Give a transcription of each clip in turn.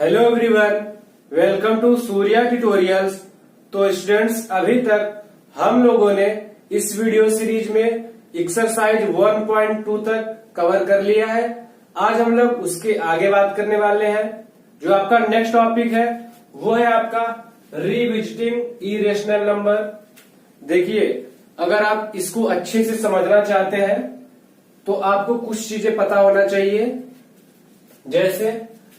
Hello everyone, welcome to Surya tutorials. तो students, अभी तक हम लोगों ने इस वीडियो सीरीज में एक्सरसाइज 1.2 तक कवर कर लिया है। आज हम लोग उसके आगे बात करने वाले हैं। जो आपका नेक्स्ट टॉपिक है वो है आपका रिविजिटिंग इरेशनल नंबर। देखिए, अगर आप इसको अच्छे से समझना चाहते हैं तो आपको कुछ चीजें पता होना चाहिए, जैसे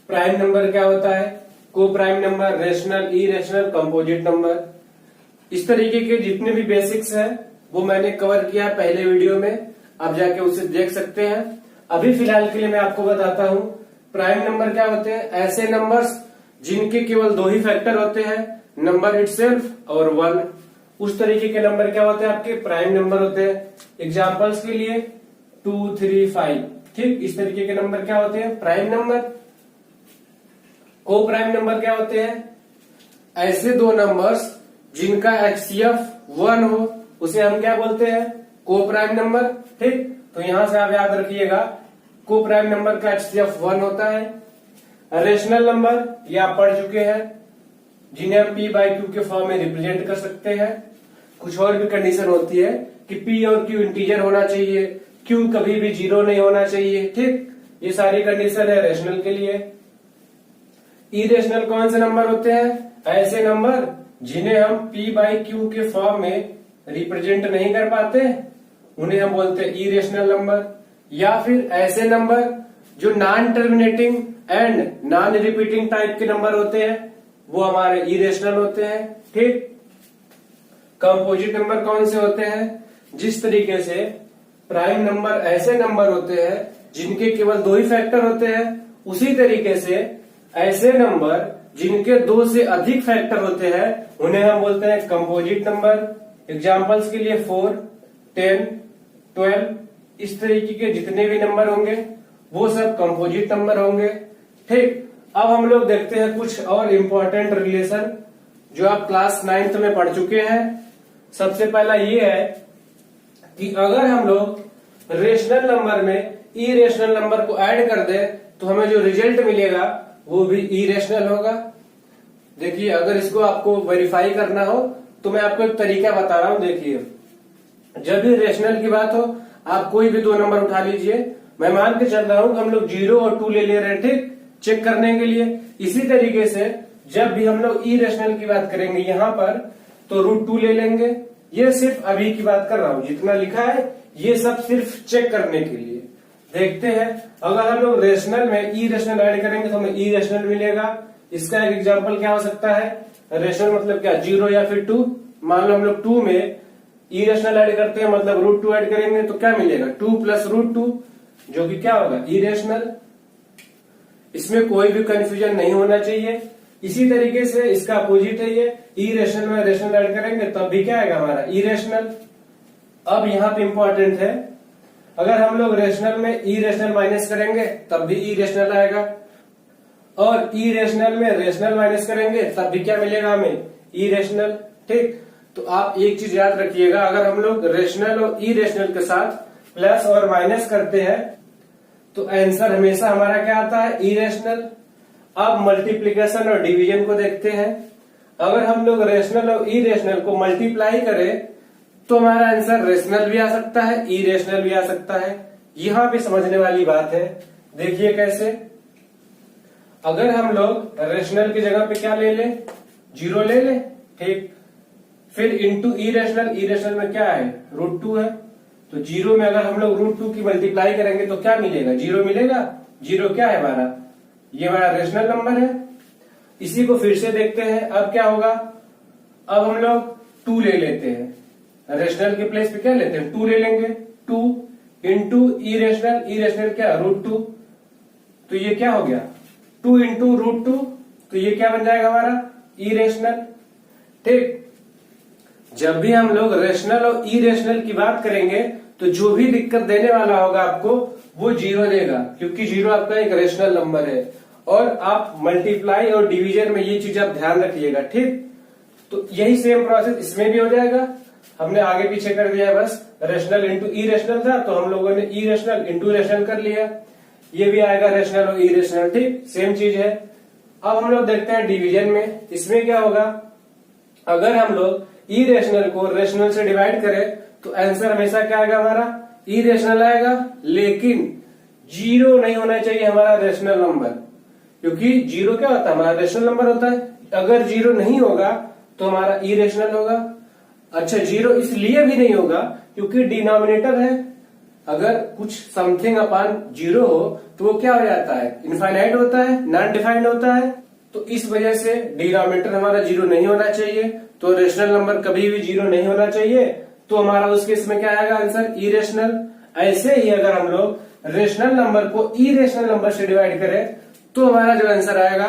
प्राइम नंबर क्या होता है, को prime number, rational, irrational, composite number. इस तरीके के जितने भी बेसिक्स हैं वो मैंने कवर किया है पहले वीडियो में, आप जाके उसे देख सकते हैं। अभी फिलहाल के लिए मैं आपको बताता हूं प्राइम नंबर क्या होते हैं। ऐसे नंबर्स जिनके केवल दो ही फैक्टर होते हैं, नंबर इटसेल्फ और 1। उस तरीके के नंबर क्या होते हैं, आपके प्राइम नंबर होते हैं। एग्जाम्पल्स के लिए 2, 3, 5, ठीक, इस तरीके के नंबर क्या होते हैं, प्राइम नंबर। को प्राइम नंबर क्या होते हैं, ऐसे दो नंबर्स जिनका एचसीएफ 1 हो उसे हम क्या बोलते हैं, को प्राइम नंबर। ठीक, तो यहां से आप याद रखिएगा को प्राइम नंबर का एचसीएफ 1 होता है। रेशनल नंबर ये आप पढ़ चुके हैं, जिन्हें हम पी बाई क्यू के फॉर्म में रिप्रेजेंट कर सकते हैं। कुछ और भी कंडीशन होती है कि पी और क्यू इंटीजर होना चाहिए, क्यू कभी भी 0 नहीं होना चाहिए। ठीक, ये सारी कंडीशन है रेशनल के लिए। इरेशनल कौन से नंबर होते हैं, ऐसे नंबर जिन्हें हम पी बाई क्यू के फॉर्म में रिप्रेजेंट नहीं कर पाते, उन्हें हम बोलते हैं इरेशनल नंबर। या फिर ऐसे नंबर जो non terminating and non repeating type के नंबर होते हैं, वो हमारे इरेशनल होते हैं। ठीक, कंपोजिट नंबर कौन से होते हैं, जिस तरीके से प्राइम नंबर ऐसे नंबर होते हैं जिनके केवल दो ही फैक्टर होते हैं, उसी तरीके से ऐसे नंबर जिनके दो से अधिक फैक्टर होते हैं उन्हें हम बोलते हैं कंपोजिट नंबर। एग्जाम्पल्स के लिए 4, 10, 12, इस तरीके के जितने भी नंबर होंगे वो सब कंपोजिट नंबर होंगे। ठीक, अब हम लोग देखते हैं कुछ और इम्पोर्टेंट रिलेशन जो आप क्लास 9th में पढ़ चुके हैं। सबसे पहला ये है कि अगर हम लोग रेशनल नंबर में इरेशनल नंबर को ऐड कर दें तो हमें जो रिजल्ट मिलेगा वो भी इरेशनल होगा। देखिए, अगर इसको आपको वेरीफाई करना हो तो मैं आपको एक तरीका बता रहा हूं। देखिए, जब भी रेशनल की बात हो आप कोई भी दो नंबर उठा लीजिए। मैं मान के चल रहा हूं कि हम लोग 0 और 2 ले रहे हैं, ठीक, चेक करने के लिए। इसी तरीके से जब भी हम लोग इरेशनल की बात करेंगे यहां पर तो √2 ले लेंगे। ये सिर्फ अभी की बात कर रहा हूं, जितना लिखा है ये सब सिर्फ चेक करने के लिए। देखते हैं, अगर हम लोग रेशनल में इरेशनल ऐड करेंगे तो हमें इरेशनल मिलेगा। इसका एक एग्जांपल क्या हो सकता है, रेशनल मतलब क्या, 0 या फिर 2। मान लो हम लोग 2 में इरेशनल ऐड करते हैं, मतलब √2 ऐड करेंगे तो क्या मिलेगा, 2 प्लस √2, जो कि क्या होगा, इरेशनल। इसमें कोई भी कंफ्यूजन नहीं होना चाहिए। इसी तरीके से इसका अपोजिट है, ये इरेशनल में रेशनल ऐड करेंगे तब भी क्या आएगा हमारा, इरेशनल। अब यहाँ पे इंपॉर्टेंट है, अगर हम लोग रेशनल में इरेशनल माइनस करेंगे तब भी इरेशनल आएगा, और इरेशनल में रेशनल माइनस करेंगे तब भी क्या मिलेगा हमें, इरेशनल। ठीक, तो आप एक चीज याद रखिएगा, अगर हम लोग रेशनल और इरेशनल के साथ प्लस और माइनस करते हैं तो आंसर हमेशा हमारा क्या आता है, इरेशनल। अब मल्टीप्लीकेशन और डिवीजन को देखते हैं। अगर हम लोग रेशनल और इरेशनल को मल्टीप्लाई करें तो हमारा आंसर रेशनल भी आ सकता है, इरेशनल भी आ सकता है। यहां पे समझने वाली बात है। देखिए कैसे, अगर हम लोग रेशनल की जगह पे क्या ले लें, 0 ले लें, ठीक, फिर इंटू इरेशनल, इरेशनल में क्या है, √2 है, तो 0 में अगर हम लोग √2 की मल्टीप्लाई करेंगे तो क्या मिलेगा, 0 मिलेगा। 0 क्या है हमारा, ये हमारा रेशनल नंबर है। इसी को फिर से देखते हैं, अब क्या होगा, अब हम लोग 2 ले लेते हैं, रेशनल के प्लेस पे क्या लेते हैं, 2 ले लेंगे। 2 इंटू इरेशनल, इरेशनल क्या, √2, तो ये क्या हो गया, 2 इंटू √2, तो ये क्या बन जाएगा हमारा, इरेशनल। ठीक, जब भी हम लोग रेशनल और इरेशनल की बात करेंगे तो जो भी दिक्कत देने वाला होगा आपको वो 0 देगा, क्योंकि 0 आपका एक रेशनल नंबर है। और आप मल्टीप्लाई और डिवीजन में ये चीज आप ध्यान रखिएगा। ठीक, तो यही सेम प्रोसेस इसमें भी हो जाएगा। हमने आगे पीछे कर दिया, बस रेशनल इंटू इरेशनल था तो हम लोगों ने इरेशनल इंटू रेशनल कर लिया। ये भी आएगा रेशनल और इरेशनल, ठीक, सेम चीज है। अब हम लोग देखते हैं डिवीजन में। इसमें क्या होगा, अगर हम लोग इरेशनल को रेशनल से डिवाइड करें तो आंसर हमेशा क्या आएगा, हमारा इरेशनल आएगा। लेकिन जीरो नहीं होना चाहिए हमारा रेशनल नंबर, क्योंकि जीरो क्या होता है, हमारा रेशनल नंबर होता है। अगर जीरो नहीं होगा तो हमारा इरेशनल होगा। अच्छा, जीरो इसलिए भी नहीं होगा क्योंकि डिनोमिनेटर है। अगर कुछ समथिंग अपान जीरो हो तो वो क्या हो जाता है, इनफाइनाइट होता है, नॉन डिफाइंड होता है। तो इस वजह से डिनोमिनेटर हमारा जीरो नहीं होना चाहिए, तो रेशनल नंबर कभी भी जीरो नहीं होना चाहिए। तो हमारा उस केस में क्या आएगा आंसर, इरेशनल। ऐसे ही अगर हम लोग रेशनल नंबर को इरेशनल नंबर से डिवाइड करें तो हमारा जो आंसर आएगा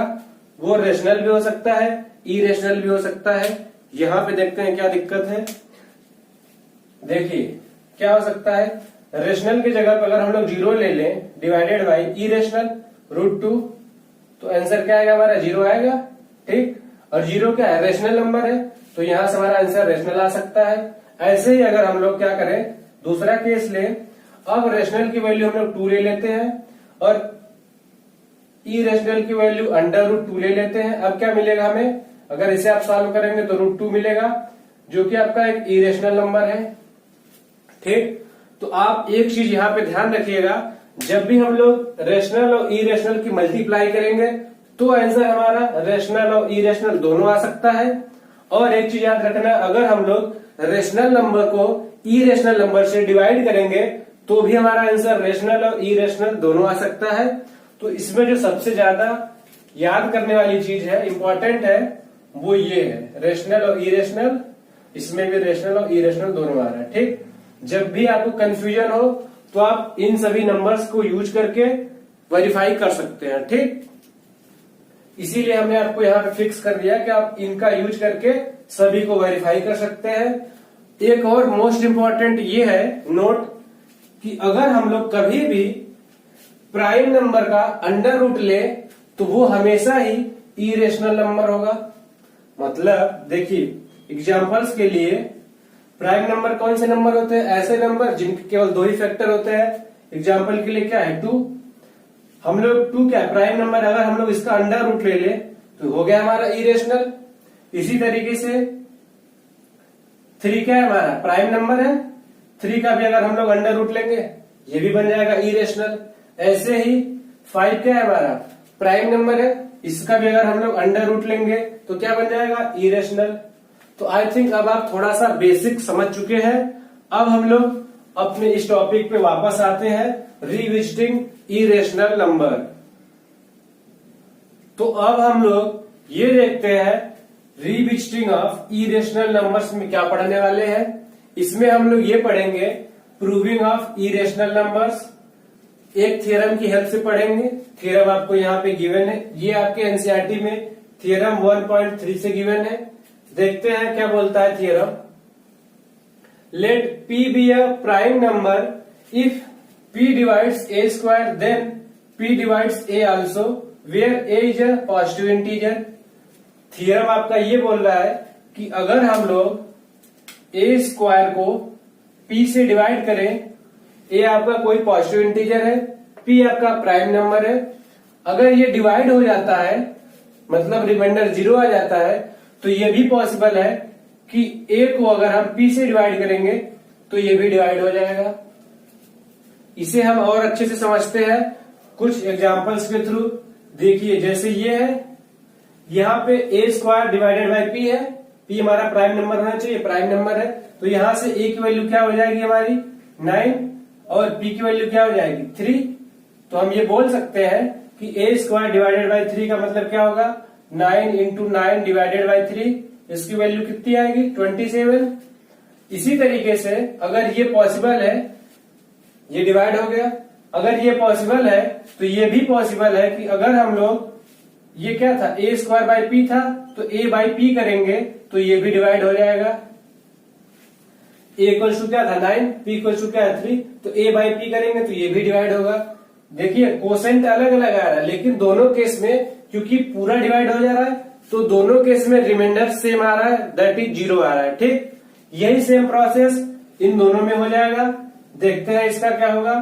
वो रेशनल भी हो सकता है, इरेशनल भी हो सकता है। यहां पे देखते हैं क्या दिक्कत है। देखिए क्या हो सकता है, रेशनल की जगह पर अगर हम लोग जीरो ले लें डिवाइडेड बाई इरेशनल √2, तो आंसर क्या आएगा, हमारा जीरो आएगा। ठीक, और जीरो क्या है, रेशनल नंबर है, तो यहां से हमारा आंसर रेशनल आ सकता है। ऐसे ही अगर हम लोग क्या करें, दूसरा केस लें। अब रेशनल की वैल्यू हम लोग 2 ले लेते हैं और इरेशनल की वैल्यू √2 ले लेते हैं। अब क्या मिलेगा हमें, अगर इसे आप सॉल्व करेंगे तो √2 मिलेगा, जो कि आपका एक इरेशनल नंबर है। ठीक, तो आप एक चीज यहाँ पे ध्यान रखिएगा, जब भी हम लोग रेशनल और इरेशनल की मल्टीप्लाई करेंगे तो आंसर हमारा रेशनल और इरेशनल दोनों आ सकता है। और एक चीज याद रखना, अगर हम लोग रेशनल नंबर को इरेशनल नंबर से डिवाइड करेंगे तो भी हमारा आंसर रेशनल और इरेशनल दोनों आ सकता है। तो इसमें जो सबसे ज्यादा याद करने वाली चीज है, इंपॉर्टेंट है, वो ये है रेशनल और इरेशनल। इसमें भी रेशनल और इरेशनल दोनों आ रहा है। ठीक, जब भी आपको कंफ्यूजन हो तो आप इन सभी नंबर्स को यूज करके वेरीफाई कर सकते हैं। ठीक, इसीलिए हमने आपको यहाँ पे फिक्स कर दिया कि आप इनका यूज करके सभी को वेरीफाई कर सकते हैं। एक और मोस्ट इंपॉर्टेंट ये है नोट कि अगर हम लोग कभी भी प्राइम नंबर का अंडर रूट ले तो वो हमेशा ही इरेशनल नंबर होगा। मतलब देखिए एग्जांपल्स के लिए, प्राइम नंबर कौन से नंबर होते हैं, ऐसे नंबर जिनके केवल 2 ही फैक्टर होते हैं। एग्जांपल के लिए क्या है, 2। हम लोग 2 क्या है, प्राइम नंबर, अगर हम लोग इसका अंडर रूट ले ले तो हो गया हमारा इरेशनल। इसी तरीके से 3 क्या है, हमारा प्राइम नंबर है, 3 का भी अगर हम लोग अंडर रूट लेंगे ये भी बन जाएगा इरेशनल। ऐसे ही 5 क्या है, हमारा प्राइम नंबर है, इसका भी अगर हम लोग अंडर रूट लेंगे तो क्या बन जाएगा, इरेशनल। तो आई थिंक अब आप थोड़ा सा बेसिक समझ चुके हैं। अब हम लोग अपने इस टॉपिक पे वापस आते हैं, रिविजिटिंग इरेशनल नंबर। तो अब हम लोग ये देखते हैं रिविजिटिंग ऑफ इरेशनल नंबर्स में क्या पढ़ने वाले हैं। इसमें हम लोग ये पढ़ेंगे प्रूविंग ऑफ इरेशनल नंबर्स, एक थ्योरम की हेल्प से पढ़ेंगे। थ्योरम आपको यहाँ पे गिवन है, ये आपके एनसीईआरटी में थ्योरम 1.3 से गिवन है। देखते हैं क्या बोलता है theorem. Let P be a prime number if P divides A square then P divides A also where A is a positive integer. Theorem आपका ये बोल रहा है कि अगर हम लोग A स्क्वायर को P से डिवाइड करें, A आपका कोई पॉजिटिव इंटीजर है, P आपका प्राइम नंबर है, अगर ये डिवाइड हो जाता है मतलब रिमाइंडर 0 आ जाता है, तो ये भी पॉसिबल है कि A को अगर हम P से डिवाइड करेंगे तो ये भी डिवाइड हो जाएगा। इसे हम और अच्छे से समझते हैं कुछ एग्जांपल्स के थ्रू। देखिए जैसे ये है, यहाँ पे A square divided by P है, P हमारा प्राइम नंबर होना चाहिए, प्राइम नंबर है, तो यहां से A की वैल्यू क्या हो जाएगी हमारी 9 और P की वैल्यू क्या हो जाएगी 3। तो हम ये बोल सकते हैं कि A स्क्वायर डिवाइडेड बाई 3 का मतलब क्या होगा 9 इंटू 9 डिवाइडेड बाई 3, इसकी वैल्यू कितनी आएगी 27। इसी तरीके से अगर ये पॉसिबल है, ये डिवाइड हो गया, अगर ये पॉसिबल है तो ये भी पॉसिबल है कि अगर हम लोग ये क्या था A स्क्वायर बाई P था तो A बाई P करेंगे तो ये भी डिवाइड हो जाएगा। A इक्वल टू क्या था 9, P इक्वल टू क्या है 3, तो A बाई P करेंगे तो ये भी डिवाइड होगा। देखिए कोसेंट अलग अलग आ रहा है, लेकिन दोनों केस में क्योंकि पूरा डिवाइड हो जा रहा है तो दोनों केस में रिमाइंडर सेम आ रहा है, दैट इज 0 आ रहा है। ठीक, यही सेम प्रोसेस इन दोनों में हो जाएगा। देखते हैं इसका क्या होगा।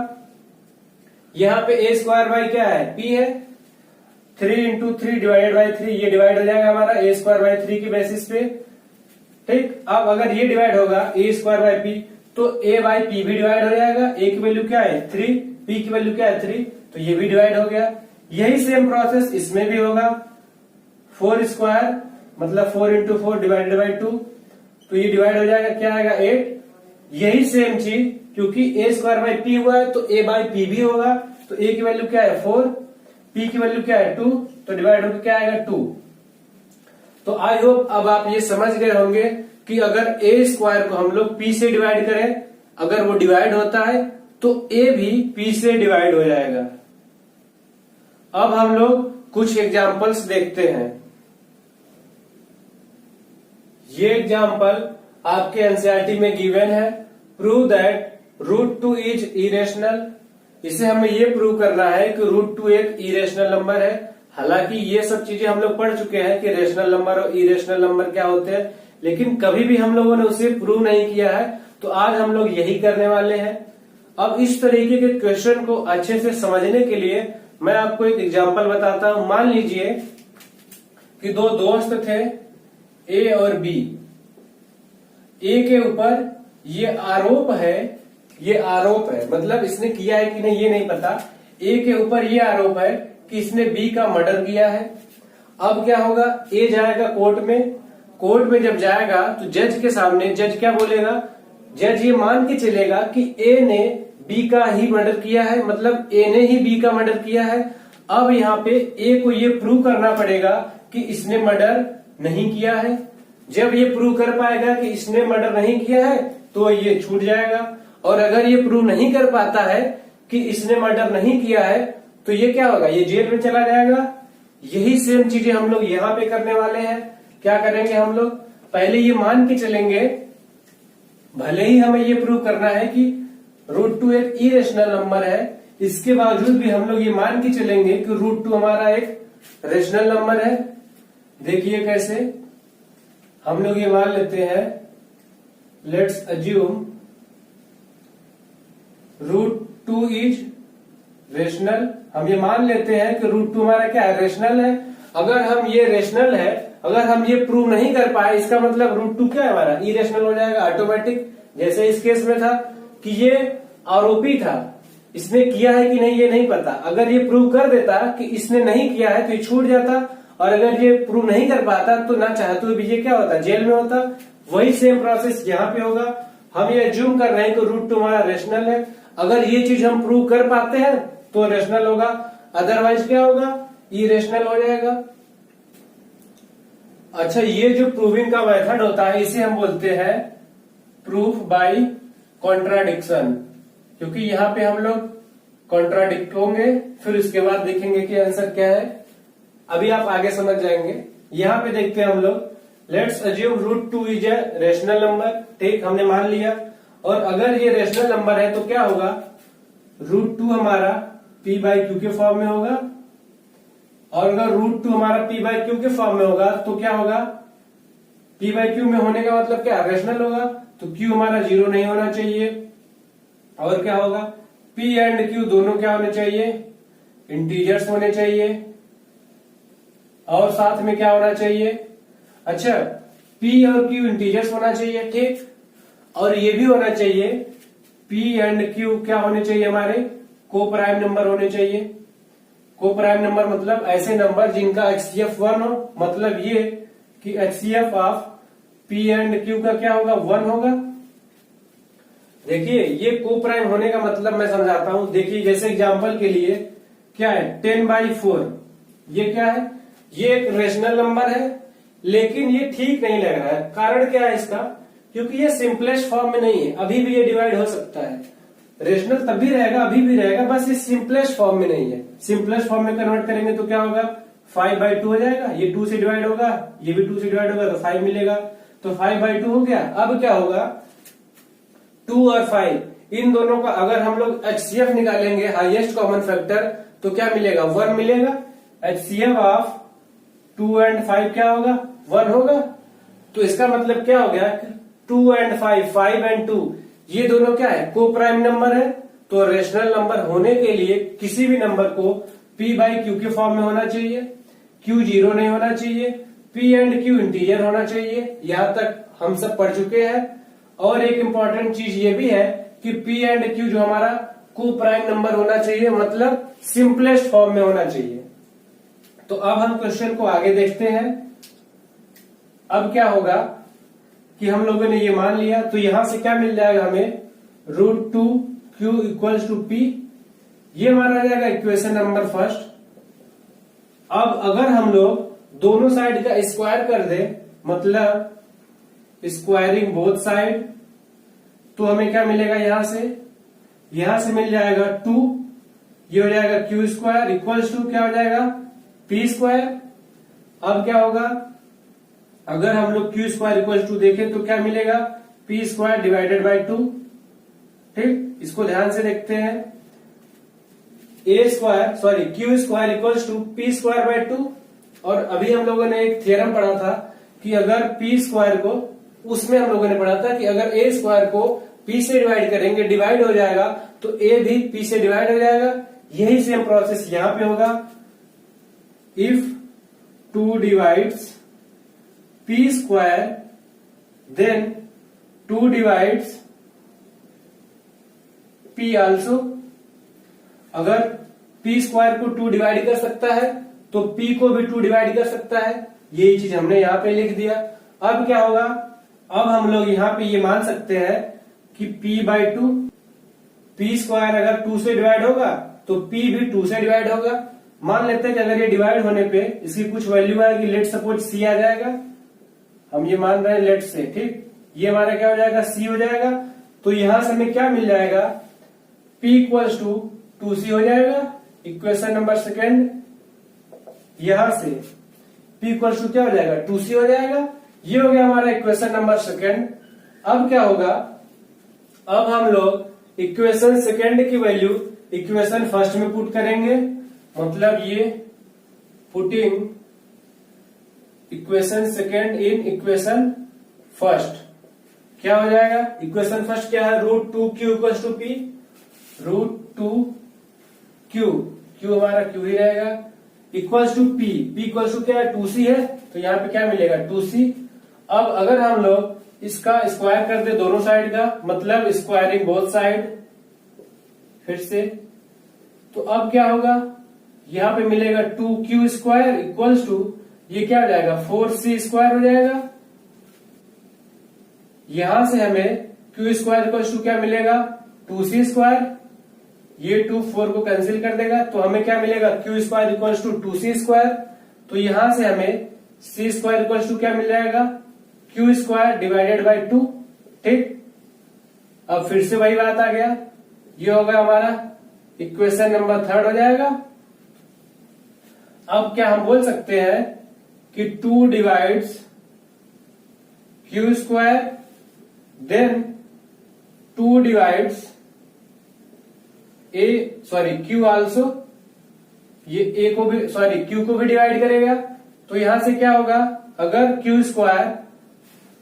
यहाँ पे A स्क्वायर बाई क्या है P है, 3 इंटू 3 डिवाइडेड बाई 3, ये डिवाइड हो जाएगा हमारा a स्क्वायर बाई 3 की बेसिस पे। ठीक, अब अगर ये डिवाइड होगा a स्क्वायर बाई p, तो a बाई p भी डिवाइड हो जाएगा। a की वैल्यू क्या है 3, p की वैल्यू क्या है 3, तो ये भी डिवाइड हो गया। यही सेम प्रोसेस इसमें भी होगा। 4 स्क्वायर मतलब 4 इंटू 4 डिवाइडेड बाई 2, तो ये डिवाइड हो जाएगा, क्या आएगा 8। यही सेम चीज, क्योंकि a स्क्वायर बाई p हुआ है तो a बाई p भी होगा, तो a की वैल्यू क्या है 4, p की वैल्यू क्या है 2, तो डिवाइड होकर क्या आएगा 2। तो आई होप अब आप ये समझ गए होंगे कि अगर a स्क्वायर को हम लोग p से डिवाइड करें, अगर वो डिवाइड होता है तो a भी p से डिवाइड हो जाएगा। अब हम लोग कुछ एग्जाम्पल्स देखते हैं। ये एग्जाम्पल आपके एनसीईआरटी में गिवन है। Prove that root 2 is irrational. इसे हमें ये प्रूव करना है कि रूट 2 एक इरेशनल नंबर है। हालांकि ये सब चीजें हम लोग पढ़ चुके हैं कि रेशनल नंबर और इरेशनल नंबर क्या होते हैं, लेकिन कभी भी हम लोगों ने उसे प्रूव नहीं किया है, तो आज हम लोग यही करने वाले हैं। अब इस तरीके के क्वेश्चन को अच्छे से समझने के लिए मैं आपको एक एग्जाम्पल बताता हूं। मान लीजिए कि दो दोस्त थे ए और बी। ए के ऊपर ये आरोप है, ये आरोप है मतलब इसने किया है कि नहीं ये नहीं पता। ए के ऊपर ये आरोप है कि इसने बी का मर्डर किया है। अब क्या होगा, ए जाएगा कोर्ट में। कोर्ट में जब जाएगा तो जज के सामने जज क्या बोलेगा, जज ये मान के चलेगा कि ए ने बी का ही मर्डर किया है, मतलब ए ने ही बी का मर्डर किया है। अब यहाँ पे ए को ये प्रूव करना पड़ेगा कि इसने मर्डर नहीं किया है। जब ये प्रूव कर पाएगा कि इसने मर्डर नहीं किया है तो ये छूट जाएगा, और अगर ये प्रूव नहीं कर पाता है कि इसने मर्डर नहीं किया है तो ये क्या होगा, ये जेल में चला जाएगा। यही सेम चीजें हम लोग यहाँ पे करने वाले हैं। क्या करेंगे हम लोग, पहले ये मान के चलेंगे, भले ही हमें ये प्रूव करना है कि रूट 2 एक इरेशनल नंबर है, इसके बावजूद भी हम लोग ये मान के चलेंगे कि रूट 2 हमारा एक रेशनल नंबर है। देखिए कैसे, हम लोग ये मान लेते हैं, let's assume root 2 is rational. हम ये मान लेते हैं कि रूट 2 हमारा क्या है, रेशनल है। अगर हम ये रेशनल है, अगर हम ये प्रूव नहीं कर पाए, इसका मतलब रूट 2 क्या है हमारा, इरेशनल हो जाएगा ऑटोमेटिक। जैसे इस केस में था कि ये आरोपी था, इसने किया है कि नहीं ये नहीं पता। अगर ये प्रूव कर देता कि इसने नहीं किया है तो ये छूट जाता, और अगर ये प्रूव नहीं कर पाता तो ना चाहते भी ये क्या होता, जेल में होता। वही सेम प्रोसेस यहाँ पे होगा। हम ये अज्यूम कर रहे हैं कि रूट 2 हमारा रेशनल है। अगर ये चीज हम प्रूव कर पाते हैं तो रेशनल होगा, अदरवाइज क्या होगा, इरेशनल हो जाएगा। अच्छा, ये जो प्रूविंग का मेथड होता है इसे हम बोलते हैं प्रूफ बाय कॉन्ट्राडिक्शन, क्योंकि यहाँ पे हम लोग कॉन्ट्राडिक्ट होंगे, फिर उसके बाद देखेंगे कि आंसर क्या है। अभी आप आगे समझ जाएंगे। यहाँ पे देखते हैं हम लोग, let's assume root 2 is a rational number. ठीक, हमने मान लिया। और अगर ये रेशनल नंबर है तो क्या होगा, रूट 2 हमारा p बाई क्यू के फॉर्म में होगा। और अगर रूट 2 हमारा p बाई क्यू के फॉर्म में होगा तो क्या होगा, p बाई क्यू में होने का मतलब क्या, रेशनल होगा। तो q हमारा 0 नहीं होना चाहिए। और क्या होगा, p एंड q दोनों क्या होने चाहिए, इंटीजर्स होने चाहिए। और साथ में क्या होना चाहिए, अच्छा p और q इंटीजर्स होना चाहिए। ठीक, और ये भी होना चाहिए p एंड q क्या होने चाहिए, हमारे को प्राइम नंबर होने चाहिए। को प्राइम नंबर मतलब ऐसे नंबर जिनका HCF 1 हो, मतलब ये कि HCF of p and q का क्या होगा, 1 होगा। देखिए ये को प्राइम होने का मतलब मैं समझाता हूं। देखिए जैसे एग्जांपल के लिए क्या है, 10/4, ये क्या है, ये एक रेशनल नंबर है, लेकिन ये ठीक नहीं लग रहा है। कारण क्या है इसका, क्योंकि ये सिंपलेस्ट फॉर्म में नहीं है। अभी भी ये डिवाइड हो सकता है, रेशनल तब भी रहेगा, अभी भी रहेगा, बस ये सिंपलेस्ट फॉर्म में नहीं है। सिंपलेस्ट फॉर्म में कन्वर्ट करेंगे तो क्या होगा, 5/2 हो जाएगा। ये 2 से डिवाइड होगा, ये भी 2 से डिवाइड होगा तो 5 मिलेगा, तो 5/2 हो गया। अब क्या होगा, 2 और 5 इन दोनों का अगर हम लोग HCF निकालेंगे, हाईएस्ट कॉमन फैक्टर, तो क्या मिलेगा, 1 मिलेगा। HCF ऑफ 2 एंड 5 क्या होगा, 1 होगा। तो इसका मतलब क्या हो गया, 2 एंड 5, 5 एंड 2 ये दोनों क्या है, को प्राइम नंबर है। तो रेशनल नंबर होने के लिए किसी भी नंबर को P बाई क्यू के फॉर्म में होना चाहिए, Q 0 नहीं होना चाहिए, P एंड Q इंटीजर होना चाहिए। यहां तक हम सब पढ़ चुके हैं। और एक इंपॉर्टेंट चीज ये भी है कि P एंड Q जो हमारा को प्राइम नंबर होना चाहिए, मतलब सिंपलेस्ट फॉर्म में होना चाहिए। तो अब हम क्वेश्चन को आगे देखते हैं। अब क्या होगा कि हम लोगों ने ये मान लिया, तो यहां से क्या मिल जाएगा हमें, √2Q इक्वल्स टू P, ये हमारा आ जाएगा इक्वेशन नंबर फर्स्ट। अब अगर हम लोग दोनों साइड का स्क्वायर कर दे, मतलब स्क्वायरिंग बोथ साइड, तो हमें क्या मिलेगा, यहां से मिल जाएगा 2, ये हो जाएगा Q स्क्वायर इक्वल्स टू क्या हो जाएगा, P स्क्वायर। अब क्या होगा, अगर हम लोग Q स्क्वायर इक्वल्स टू देखें तो क्या मिलेगा, P स्क्वायर डिवाइडेड बाई 2। ठीक, इसको ध्यान से देखते हैं। Q square equals to P square by 2। और अभी हम लोगों ने एक थ्योरम पढ़ा था कि अगर P स्क्वायर को, उसमें हम लोगों ने पढ़ा था कि अगर A स्क्वायर को P से डिवाइड करेंगे, डिवाइड हो जाएगा, तो A भी P से डिवाइड हो जाएगा। यही सेम प्रोसेस यहां पे होगा। If 2 divides P square, then 2 divides P also. अगर P स्क्वायर को 2 डिवाइड कर सकता है तो P को भी 2 डिवाइड कर सकता है। यही चीज हमने यहां पे लिख दिया। अब क्या होगा, अब हम लोग यहां पे ये मान सकते हैं कि P बाई 2, P स्क्वायर अगर 2 से डिवाइड होगा तो P भी 2 से डिवाइड होगा। मान लेते हैं कि अगर ये डिवाइड होने पे इसकी कुछ वैल्यू आएगी, लेट सपोज C आ जाएगा, हम ये मान रहे हैं लेट से। ठीक, ये हमारा क्या हो जाएगा, C हो जाएगा। तो यहां से हमें क्या मिल जाएगा, P इक्वल्स टू 2C हो जाएगा, इक्वेशन नंबर सेकेंड। यहां से P इक्वल्स टू क्या हो जाएगा, 2C हो जाएगा। ये हो गया हमारा इक्वेशन नंबर सेकेंड। अब क्या होगा, अब हम लोग इक्वेशन सेकेंड की वैल्यू इक्वेशन फर्स्ट में पुट करेंगे, मतलब ये putting equation second in equation first. क्या हो जाएगा, इक्वेशन फर्स्ट क्या है, √2Q equals to P, √2Q, Q हमारा Q ही रहेगा, equals to P equals to क्या है, 2C है, तो यहाँ पे क्या मिलेगा, 2C। अब अगर हम लोग इसका स्क्वायर कर दे दोनों साइड का, मतलब स्क्वायरिंग बोथ साइड, फिर से, तो अब क्या होगा, यहाँ पे मिलेगा 2Q स्क्वायर इक्वल्स टू, ये क्या हो जाएगा, 4C स्क्वायर हो जाएगा। यहां से हमें Q स्क्वायर इक्वल्स टू क्या मिलेगा, 2C स्क्वायर, ये 2 4 को कैंसिल कर देगा, तो हमें क्या मिलेगा, Q square equals to 2C square. तो यहां से हमें C स्क्वायर इक्वल्स टू क्या मिल जाएगा, Q स्क्वायर डिवाइडेड बाई 2। ठीक, अब फिर से वही बात आ गया, ये होगा हमारा इक्वेशन नंबर थर्ड हो जाएगा। अब क्या हम बोल सकते हैं कि 2 divides Q square, then 2 divides Q also, ये A को भी Q को भी डिवाइड करेगा। तो यहां से क्या होगा, अगर Q स्क्वायर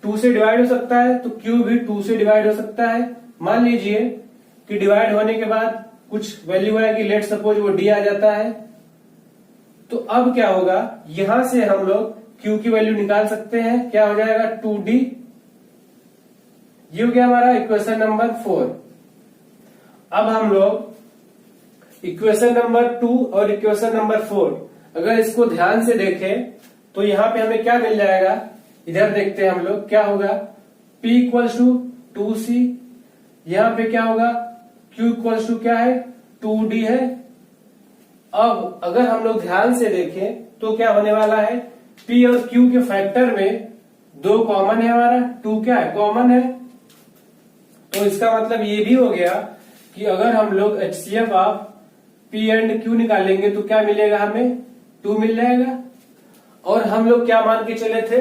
2 से डिवाइड हो सकता है तो Q भी 2 से डिवाइड हो सकता है। मान लीजिए कि डिवाइड होने के बाद कुछ वैल्यू आएगी, लेट सपोज वो D आ जाता है, तो अब क्या होगा, यहां से हम लोग Q की वैल्यू निकाल सकते हैं, क्या हो जाएगा, 2D। ये हो गया हमारा इक्वेशन नंबर 4। अब हम लोग इक्वेशन नंबर 2 और इक्वेशन नंबर 4 अगर इसको ध्यान से देखें तो यहां पे हमें क्या मिल जाएगा, इधर देखते हैं हम लोग, क्या होगा, P इक्वल्स टू 2C, यहां पे क्या होगा, Q इक्वल्स टू क्या है, 2D है। अब अगर हम लोग ध्यान से देखें तो क्या होने वाला है, P और Q के फैक्टर में 2 कॉमन है, हमारा 2 क्या है, कॉमन है। तो इसका मतलब ये भी हो गया कि अगर हम लोग HCF of P and Q निकालेंगे तो क्या मिलेगा, हमें 2 मिल जाएगा। और हम लोग क्या मान के चले थे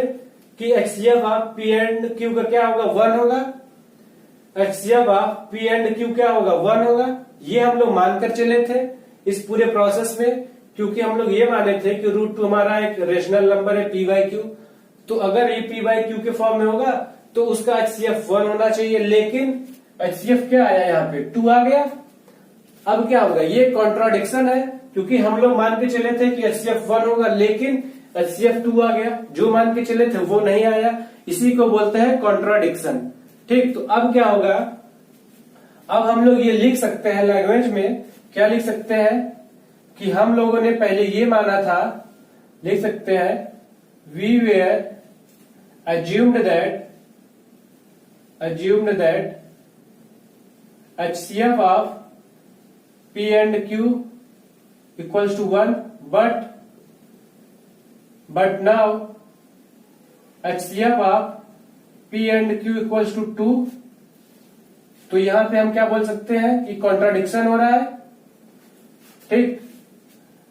कि HCF of P and Q का क्या होगा, 1 होगा। HCF of P and Q क्या होगा, 1 होगा। ये हम लोग मानकर चले थे इस पूरे प्रोसेस में, क्योंकि हम लोग ये माने थे कि √2 हमारा एक रेशनल नंबर है P बाई Q। तो अगर ये P बाई Q के फॉर्म में होगा तो उसका HCF 1 होना चाहिए, लेकिन HCF क्या आया, यहाँ पे 2 आ गया। अब क्या होगा, ये कॉन्ट्राडिक्शन है, क्योंकि हम लोग मान के चले थे कि HCF 1 होगा, लेकिन HCF 2 आ गया, जो मान के चले थे वो नहीं आया। इसी को बोलते हैं कॉन्ट्राडिक्शन। ठीक, तो अब क्या होगा, अब हम लोग ये लिख सकते हैं लैंग्वेज में, क्या लिख सकते हैं कि हम लोगों ने पहले ये माना था, लिख सकते हैं we were assumed that HCF of P and Q equals to 1, but now HCF of P and Q equals to 2। तो यहां पे हम क्या बोल सकते हैं कि कॉन्ट्राडिक्शन हो रहा है। ठीक,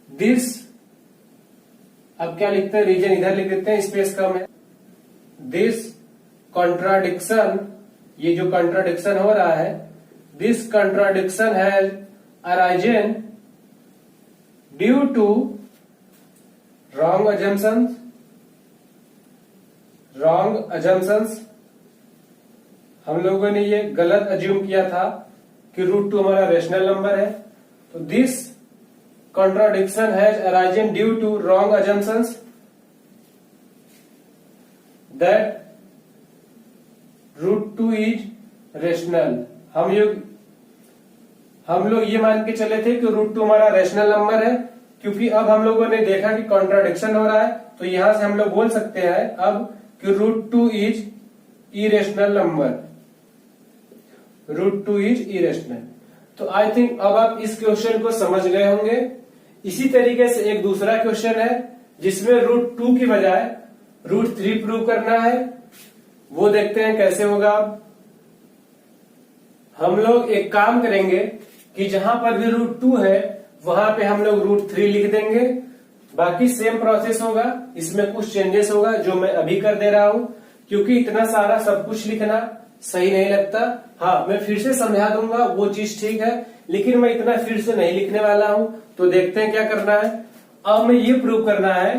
दिस, अब क्या लिखते हैं, रीजन इधर लिख देते हैं, स्पेस कम है। दिस कॉन्ट्राडिक्शन, ये जो कॉन्ट्राडिक्शन हो रहा है, this contradiction has arisen due to wrong assumptions. हम लोगों ने ये गलत अज्यूम किया था कि √2 हमारा रेशनल नंबर है। तो this contradiction has arisen due to wrong assumptions that √2 is rational। हम लोग ये मान के चले थे कि √2 हमारा रेशनल नंबर है, क्योंकि अब हम लोगों ने देखा कि कॉन्ट्राडिक्शन हो रहा है, तो यहां से हम लोग बोल सकते हैं अब कि √2 is irrational number, √2 is irrational. तो आई थिंक अब आप इस क्वेश्चन को समझ गए होंगे। इसी तरीके से एक दूसरा क्वेश्चन है जिसमें √2 की बजाय √3 प्रूव करना है, वो देखते हैं कैसे होगा। हम लोग एक काम करेंगे कि जहां पर भी √2 है वहां पे हम लोग √3 लिख देंगे, बाकी सेम प्रोसेस होगा, इसमें कुछ चेंजेस होगा जो मैं अभी कर दे रहा हूं, क्योंकि इतना सारा सब कुछ लिखना सही नहीं लगता। हाँ, मैं फिर से समझा दूंगा, वो चीज ठीक है, लेकिन मैं इतना फिर से नहीं लिखने वाला हूं। तो देखते हैं क्या करना है। अब मैं ये प्रूव करना है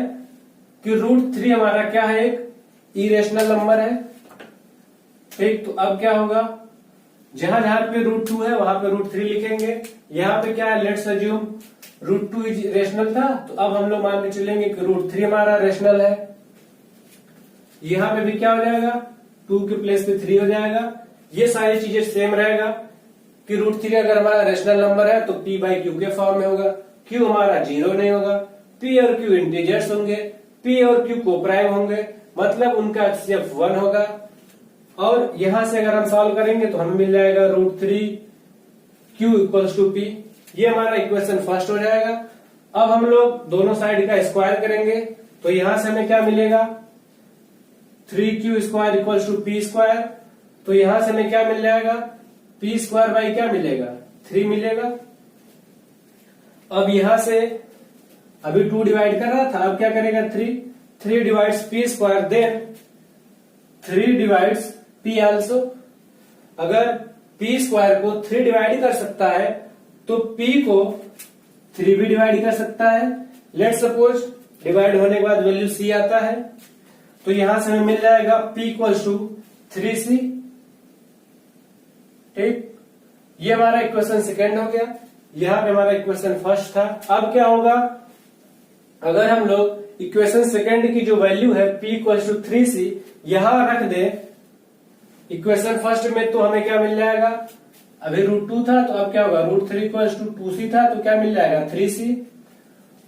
कि √3 हमारा क्या है, एक इरेशनल नंबर है। ठीक, तो अब क्या होगा, जहां जहां पे √2 है वहां पे √3 लिखेंगे। यहाँ पे क्या है, लेट्स अज्यूम √2 इज रेशनल था, तो अब हम लोग मान के चलेंगे कि √3 हमारा रेशनल है। यहाँ पे भी क्या हो जाएगा, 2 के प्लेस पे 3 हो जाएगा। ये सारी चीजें सेम रहेगा कि √3 अगर हमारा रेशनल नंबर है तो P/Q के फॉर्म में होगा, Q हमारा 0 नहीं होगा, P और Q इंटीजर्स होंगे, P और Q कोप्राइम होंगे, मतलब उनका HCF 1 होगा। और यहां से अगर हम सॉल्व करेंगे तो हमें मिल जाएगा √3Q = P। ये हमारा इक्वेशन फर्स्ट हो जाएगा। अब हम लोग दोनों साइड का स्क्वायर करेंगे, तो यहां से हमें क्या मिलेगा, 3Q² = P²। तो यहां से हमें क्या मिल जाएगा, P² बाई क्या मिलेगा, 3 मिलेगा। अब यहां से अभी 2 डिवाइड कर रहा था, अब क्या करेगा, 3 divides P², then 3 divides P also. अगर P² को 3 डिवाइड कर सकता है तो P को 3 भी डिवाइड कर सकता है। लेट सपोज डिवाइड होने के बाद वैल्यू C आता है, तो यहां से हमें मिल जाएगा P = 3C। ठीक, ये हमारा इक्वेशन सेकेंड हो गया। यहां पे हमारा इक्वेशन फर्स्ट था। अब क्या होगा, अगर हम लोग इक्वेशन सेकेंड की जो वैल्यू है P = 3C यहां रख दे इक्वेशन फर्स्ट में, तो हमें क्या मिल जाएगा, अभी √2 था तो अब क्या होगा, √3 = 2C था तो क्या मिल जाएगा, 3C।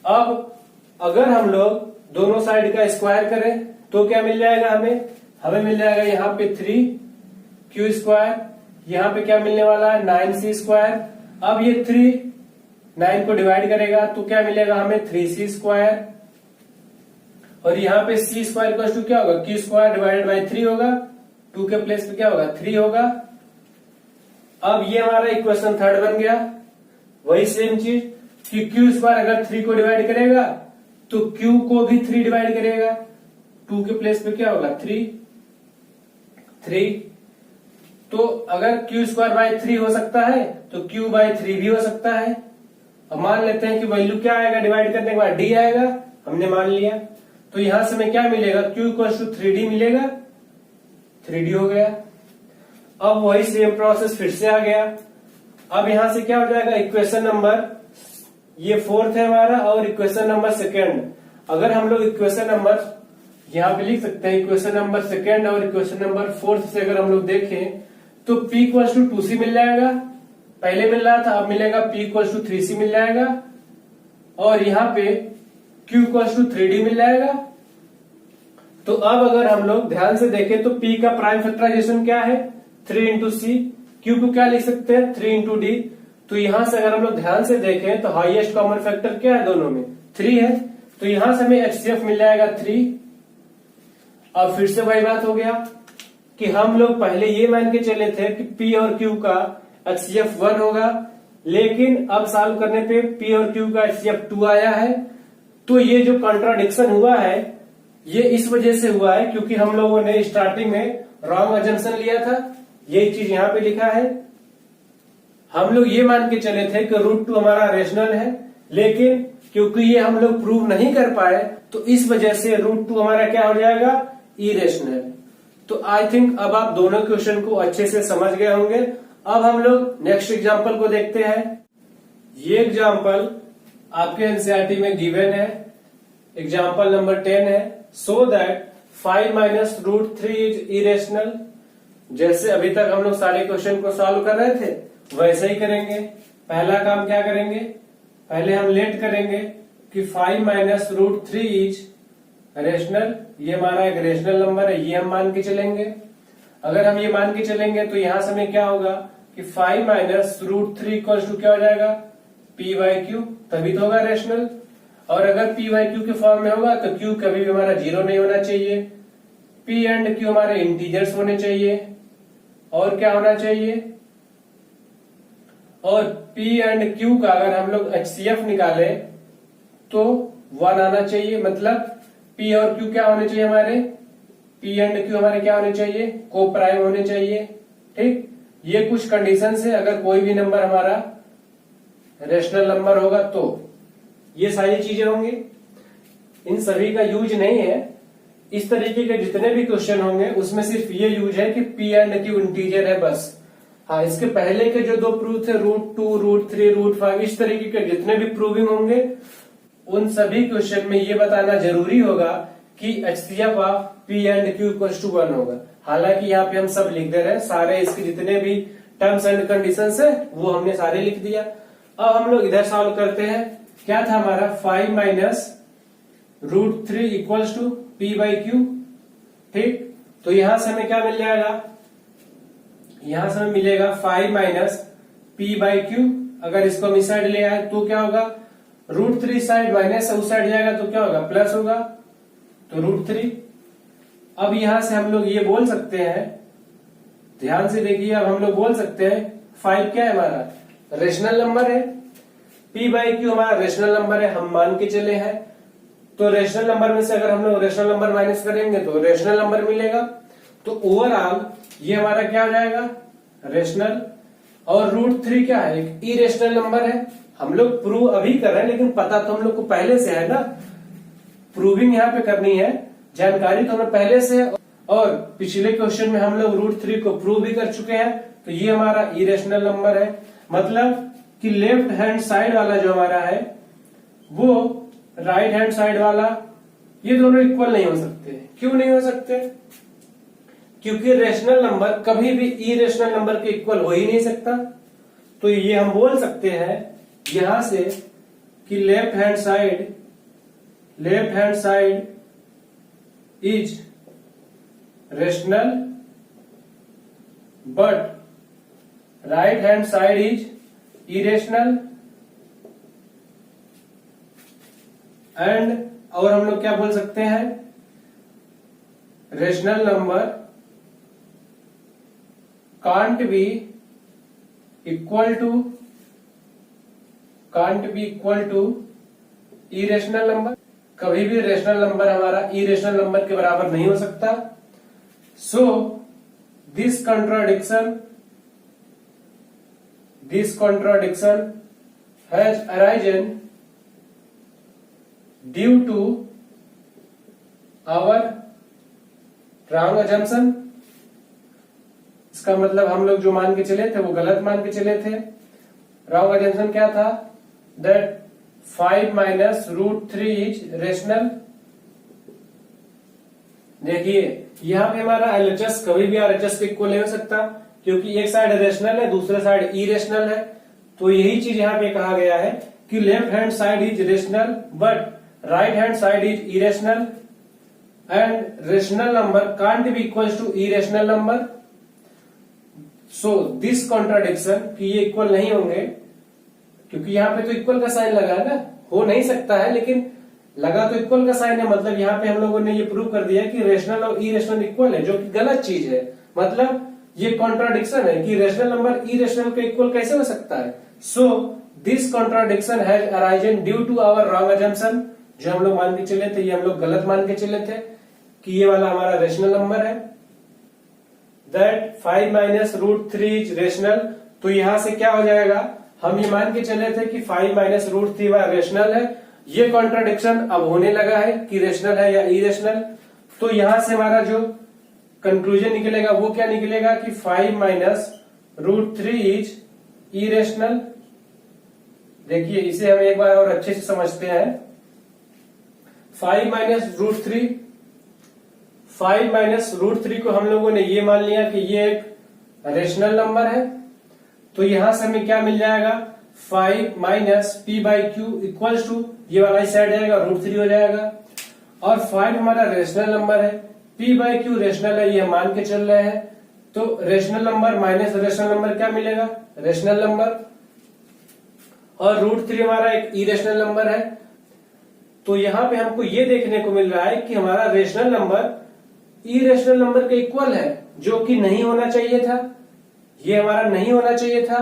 अब अगर हम लोग दोनों साइड का स्क्वायर करें तो क्या मिल जाएगा, हमें मिल जाएगा यहाँ पे 3Q², यहाँ पे क्या मिलने वाला है, 9C²। अब ये 9 को डिवाइड करेगा तो क्या मिलेगा हमें, 3C²। और यहाँ पे C² क्या होगा, Q² / 3 होगा, 2 के प्लेस पे क्या होगा, 3 होगा। अब ये हमारा इक्वेशन थर्ड बन गया। वही सेम चीज कि Q² अगर 3 को डिवाइड करेगा तो Q को भी 3 डिवाइड करेगा, 2 के प्लेस पे क्या होगा, 3। तो अगर Q² / 3 हो सकता है तो Q/3 भी हो सकता है। अब मान लेते हैं कि वैल्यू क्या आएगा, डिवाइड करने के बाद D आएगा, हमने मान लिया। तो यहां से हमें क्या मिलेगा, Q = 3D मिलेगा, 3D हो गया। अब वही सेम प्रोसेस फिर से आ गया। अब यहां से क्या हो जाएगा, इक्वेशन नंबर ये फोर्थ है हमारा, और इक्वेशन नंबर सेकेंड, अगर हम लोग इक्वेशन नंबर यहाँ पे लिख सकते हैं, इक्वेशन नंबर सेकेंड और इक्वेशन नंबर फोर्थ से अगर हम लोग देखें तो P इक्वल्स टू 2C मिल जाएगा, पहले मिल रहा था, अब मिलेगा P इक्वल्स टू 3C मिल जाएगा, और यहाँ पे Q इक्वल्स टू 3D मिल जाएगा। तो अब अगर हम लोग ध्यान से देखें तो P का प्राइम फैक्टराइजेशन क्या है, 3 इंटू सी, Q को क्या लिख सकते हैं, 3 इंटू डी। तो यहां से अगर हम लोग ध्यान से देखें तो हाईएस्ट कॉमन फैक्टर क्या है, दोनों में 3 है, तो यहां से हमें HCF मिल जाएगा 3। अब फिर से वही बात हो गया कि हम लोग पहले ये मान के चले थे कि P और Q का HCF 1 होगा, लेकिन अब सॉल्व करने पे P और Q का HCF 2 आया है। तो ये जो कॉन्ट्राडिक्शन हुआ है ये इस वजह से हुआ है क्योंकि हम लोगों ने स्टार्टिंग में रॉन्ग अजम्पशन लिया था, यही चीज यहाँ पे लिखा है। हम लोग ये मान के चले थे कि √2 हमारा रेशनल है, लेकिन क्योंकि ये हम लोग प्रूव नहीं कर पाए तो इस वजह से √2 हमारा क्या हो जाएगा, इरेशनल। तो आई थिंक अब आप दोनों क्वेश्चन को अच्छे से समझ गए होंगे। अब हम लोग नेक्स्ट एग्जांपल को देखते हैं। ये एग्जांपल आपके एनसीईआरटी में गिवन है, एग्जांपल नंबर 10 है, so that 5 minus √3 is irrational. जैसे अभी तक हम लोग सारे क्वेश्चन को सॉल्व कर रहे थे वैसे ही करेंगे। पहला काम क्या करेंगे, पहले हम लेट करेंगे कि 5 माइनस √3 इज रेशनल। ये हमारा एक रेशनल नंबर है, ये हम मान के चलेंगे। अगर हम ये मान के चलेंगे तो यहां से हमें क्या होगा कि 5 माइनस √3 इक्वल टू क्या हो जाएगा, P/Q, तभी तो होगा रेशनल। और अगर P/Q के फॉर्म में होगा तो Q कभी भी हमारा 0 नहीं होना चाहिए, P एंड Q हमारे इंटीजर्स होने चाहिए, और क्या होना चाहिए, और P एंड Q का अगर हम लोग HCF निकाले तो 1 आना चाहिए। मतलब P और Q क्या होने चाहिए हमारे, P एंड Q हमारे क्या होने चाहिए, को प्राइम होने चाहिए। ठीक, ये कुछ कंडीशन है। अगर कोई भी नंबर हमारा रेशनल नंबर होगा तो ये सारी चीजें होंगी। इन सभी का यूज नहीं है, इस तरीके के जितने भी क्वेश्चन होंगे उसमें सिर्फ ये यूज है कि P एंड Q इंटीजर है बस। हाँ, इसके पहले के जो 2 प्रूफ थे, √2, √3, √5, इस तरीके के जितने भी प्रूविंग होंगे उन सभी क्वेश्चन में ये बताना जरूरी होगा कि HCF of P and Q equal to 1 होगा। हालांकि यहाँ पे हम सब लिख दे रहे हैं, सारे इसके जितने भी टर्म्स एंड कंडीशंस है वो हमने सारे लिख दिया। अब हम लोग इधर सॉल्व करते हैं। क्या था हमारा, 5 माइनस √3 इक्वल टू P/Q। ठीक, तो यहां से हमें क्या मिल जाएगा, यहां से हमें मिलेगा 5 माइनस P/Q। अगर इसको हम इस साइड ले आए तो क्या होगा, √3 साइड माइनस उस साइड जाएगा तो क्या होगा, प्लस होगा, तो √3। अब यहां से हम लोग ये बोल सकते हैं, ध्यान से देखिए, अब हम लोग बोल सकते हैं 5 क्या है हमारा, रेशनल नंबर है, P/Q हमारा रेशनल नंबर है, हम मान के चले हैं। तो रेशनल नंबर में से अगर हम लोग रेशनल नंबर माइनस करेंगे तो रेशनल नंबर मिलेगा। तो ओवरऑल ये हमारा क्या हो जाएगा, रेशनल। और √3 क्या है, एक इरेशनल नंबर है। हम लोग प्रूव अभी कर रहे हैं लेकिन पता तो हम लोग को पहले से है ना, प्रूविंग यहाँ पे करनी है, जानकारी तो हमें पहले से है। और पिछले क्वेश्चन में हम लोग √3 को प्रूव भी कर चुके हैं। तो ये हमारा इरेशनल नंबर है, मतलब कि लेफ्ट हैंड साइड वाला जो हमारा है वो राइट हैंड साइड वाला, ये दोनों इक्वल नहीं हो सकते। क्यों नहीं हो सकते, क्योंकि रेशनल नंबर कभी भी इरेशनल नंबर के इक्वल हो ही नहीं सकता। तो ये हम बोल सकते हैं यहां से कि left hand side is rational but right hand side is irrational. And और हम लोग क्या बोल सकते हैं, rational number can't be equal to irrational number. कभी भी रेशनल नंबर हमारा इरेशनल नंबर के बराबर नहीं हो सकता। So this contradiction has arisen due to our wrong assumption। इसका मतलब हम लोग जो मान के चले थे वो गलत मान के चले थे। रॉन्ग assumption क्या था, that 5 minus root 3 is rational. देखिए यहाँ पे हमारा एलएचएस कभी भी आरएचएस के इक्वल नहीं हो सकता, क्योंकि एक साइड रेशनल है, दूसरा साइड इरेशनल है। तो यही चीज यहाँ पे कहा गया है कि left hand side is rational but right hand side is irrational and rational number can't be equal to irrational number. So this contradiction कि ये इक्वल नहीं होंगे, क्योंकि यहाँ पे तो इक्वल का साइन लगा है ना, हो नहीं सकता है, लेकिन लगा तो इक्वल का साइन है। मतलब यहाँ पे हम लोगों ने ये प्रूव कर दिया कि रेशनल और इरेशनल इक्वल है, जो कि गलत चीज है। मतलब ये कॉन्ट्राडिक्शन है कि रेशनल नंबर इरेशनल के इक्वल कैसे हो सकता है। So this contradiction has arisen due to our wrong assumption. जो हम लोग मान के चले थे, ये हम लोग गलत मान के चले थे कि ये वाला हमारा रेशनल नंबर है, that 5 minus root 3 is rational. तो यहां से क्या हो जाएगा, हम ये मान के चले थे कि 5 माइनस रूट 3 रेशनल है। ये कॉन्ट्राडिक्शन अब होने लगा है कि रेशनल है या इरेशनल। तो यहां से हमारा जो कंक्लूजन निकलेगा वो क्या निकलेगा कि 5 माइनस रूट 3 इज इरेशनल। देखिए इसे हम एक बार और अच्छे से समझते हैं। 5 माइनस रूट 3, 5 माइनस रूट 3 को हम लोगों ने ये मान लिया कि ये एक रेशनल नंबर है। तो यहां से हमें क्या मिल जाएगा, 5 minus P by Q equals to, ये वाला इस साइड जाएगा, रूट 3 हो जाएगा। और 5 हमारा रेशनल नंबर है, पी बाई क्यू रेशनल है, ये मान के चल रहे हैं। तो rational number minus rational number क्या मिलेगा, रेशनल नंबर। और रूट 3 हमारा एक इरेशनल नंबर है। तो यहां पे हमको ये देखने को मिल रहा है कि हमारा रेशनल नंबर इरेशनल नंबर के इक्वल है, जो कि नहीं होना चाहिए था। ये हमारा नहीं होना चाहिए था।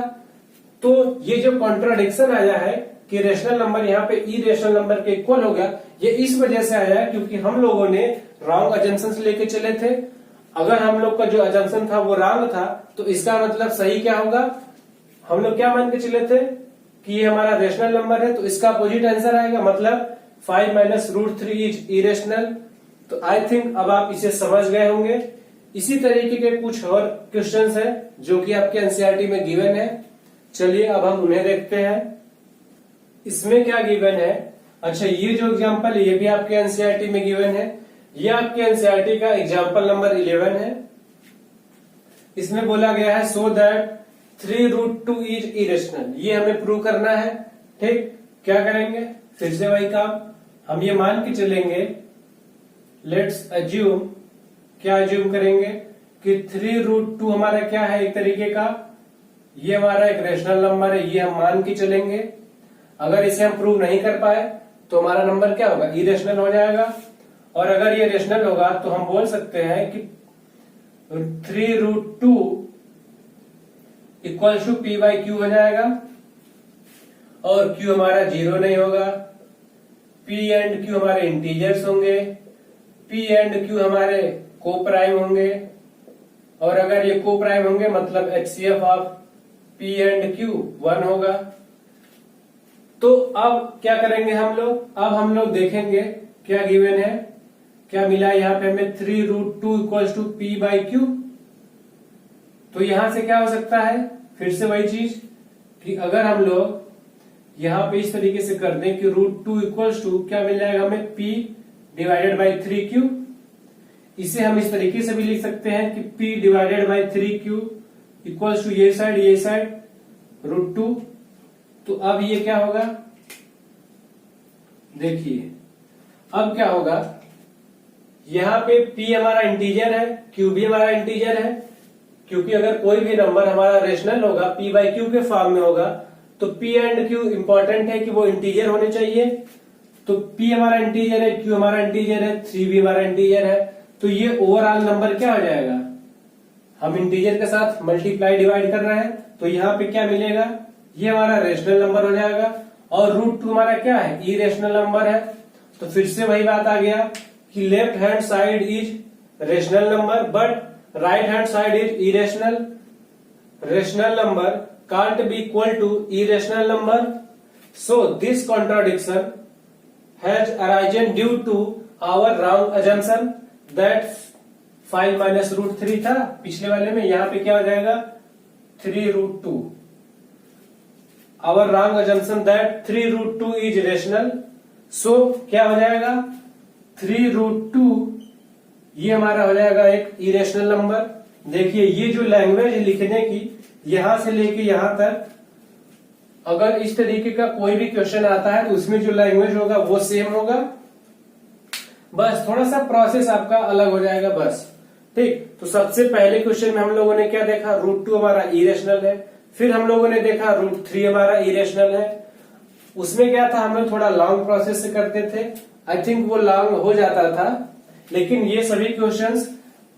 तो ये जो कॉन्ट्राडिक्शन आया है कि रेशनल नंबर यहाँ पे इरेशनल नंबर के इक्वल हो गया, ये इस वजह से आया है क्योंकि हम लोगों ने रॉन्ग अजम्पशन लेके चले थे। अगर हम लोग का जो अजम्पशन था वो रॉन्ग था, तो इसका मतलब सही क्या होगा, हम लोग क्या मान के चले थे कि ये हमारा रेशनल नंबर है, तो इसका अपोजिट आंसर आएगा, मतलब 5 माइनस रूट 3 इज इरेशनल। तो आई थिंक अब आप इसे समझ गए होंगे। इसी तरीके के कुछ और क्वेश्चंस हैं जो कि आपके एनसीईआरटी में गिवन है। चलिए अब हम उन्हें देखते हैं। इसमें क्या गिवन है, अच्छा ये जो एग्जांपल है ये भी आपके एनसीईआरटी में गिवन है। ये आपके एनसीईआरटी का एग्जांपल नंबर 11 है। इसमें बोला गया है so that 3 root 2 is irrational. ये हमें प्रूव करना है। ठीक, क्या करेंगे, फिर से वही काम, हम ये मान के चलेंगे, लेट्स अज्यूम, क्या अज्यूम करेंगे कि 3 रूट 2 हमारा क्या है, एक तरीके का ये हमारा एक रेशनल नंबर है, ये हम मान के चलेंगे। अगर इसे हम प्रूव नहीं कर पाए तो हमारा नंबर क्या होगा, इरेशनल हो जाएगा। और अगर ये रेशनल होगा तो हम बोल सकते हैं कि 3 root 2 equal to P by Q हो जाएगा। और क्यू हमारा 0 नहीं होगा, पी एंड क्यू हमारे इंटीजर्स होंगे, पी एंड क्यू हमारे को प्राइम होंगे। और अगर ये को प्राइम होंगे मतलब HCF of P and Q 1 होगा। तो अब क्या करेंगे हम लोग, अब हम लोग देखेंगे क्या गिवन है, क्या मिला यहाँ पे हमें 3 root 2 equal to P by Q. तो यहां से क्या हो सकता है, फिर से वही चीज कि अगर हम लोग यहां पे इस तरीके से कर दें कि रूट 2 इक्वल टू क्या मिल जाएगा हमें, p डिवाइडेड बाई 3q। इसे हम इस तरीके से भी लिख सकते हैं कि p divided by 3q equal to ये साइड रूट 2। तो अब ये क्या होगा, देखिए अब क्या होगा, यहाँ पे p हमारा इंटीजर है, q भी हमारा इंटीजर है। क्योंकि अगर कोई भी नंबर हमारा रेशनल होगा, p बाई क्यू के फॉर्म में होगा, तो p एंड q इंपॉर्टेंट है कि वो इंटीजर होने चाहिए। तो p हमारा इंटीजर है, q हमारा इंटीजर है, 3 भी हमारा इंटीजर है। तो ये ओवरऑल नंबर क्या हो जाएगा, हम इंटीजर के साथ मल्टीप्लाई डिवाइड कर रहे हैं, तो यहाँ पे क्या मिलेगा, ये हमारा रेशनल नंबर हो जाएगा। और रूट 2 हमारा क्या है, इरेशनल नंबर है। तो फिर से वही बात आ गया कि left hand side is rational number but right hand side is irrational. Rational number can't be equal to irrational number. So this contradiction has arisen due to our wrong assumption that 5 minus root 3 था पिछले वाले में, यहाँ पे क्या हो जाएगा 3 root 2। Our wrong assumption that 3√2 is rational. So क्या हो जाएगा, 3√2 ये हमारा हो जाएगा एक इरेशनल नंबर। देखिए ये जो लैंग्वेज है लिखने की, यहां से लेके यहां तक, अगर इस तरीके का कोई भी क्वेश्चन आता है तो उसमें जो लैंग्वेज होगा वो सेम होगा, बस थोड़ा सा प्रोसेस आपका अलग हो जाएगा बस। ठीक, तो सबसे पहले क्वेश्चन में हम लोगों ने क्या देखा, √2 हमारा इरेशनल है। फिर हम लोगों ने देखा √3 हमारा इरेशनल है। उसमें क्या था, हम लोग थोड़ा लॉन्ग प्रोसेस से करते थे, आई थिंक वो लॉन्ग हो जाता था, लेकिन ये सभी क्वेश्चंस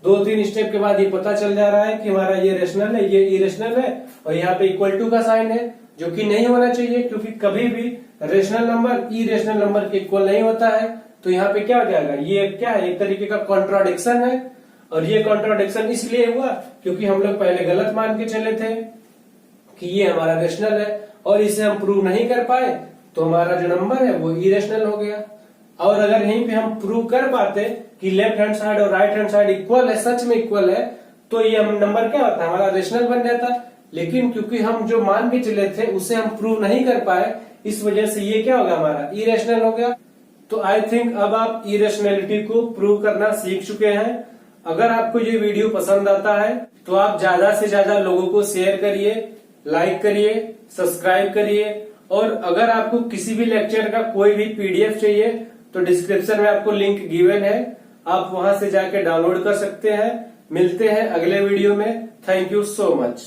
2-3 स्टेप के बाद ये पता चल जा रहा है कि हमारा ये रेशनल है, ये इरेशनल है, और यहाँ पे इक्वल टू का साइन है, जो कि नहीं होना चाहिए, क्योंकि कभी भी रेशनल नंबर इरेशनल नंबर के इक्वल नहीं होता है। तो यहाँ पे क्या हो जाएगा, ये क्या है, एक तरीके का कॉन्ट्राडिक्शन है, और ये कॉन्ट्राडिक्शन इसलिए हुआ क्योंकि हम लोग पहले गलत मान के चले थे कि ये हमारा रेशनल है, और इसे हम प्रूव नहीं कर पाए, तो हमारा जो नंबर है वो इरेशनल हो गया। और अगर यहीं पे हम प्रूव कर पाते कि लेफ्ट हैंड साइड और राइट हैंड साइड इक्वल है, सच में इक्वल है, तो ये नंबर क्या होता है, हमारा रेशनल बन जाता। लेकिन क्योंकि हम जो मान के चले थे उसे हम प्रूव नहीं कर पाए, इस वजह से ये क्या होगा, हमारा इरेशनल हो गया। तो आई थिंक अब आप इरेशनलिटी को प्रूव करना सीख चुके हैं। अगर आपको ये वीडियो पसंद आता है तो आप ज्यादा से ज्यादा लोगों को शेयर करिए, लाइक करिए, सब्सक्राइब करिए, और अगर आपको किसी भी लेक्चर का कोई भी पीडीएफ चाहिए तो डिस्क्रिप्शन में आपको लिंक गिवन है, आप वहां से जाके डाउनलोड कर सकते हैं। मिलते हैं अगले वीडियो में। Thank you so much.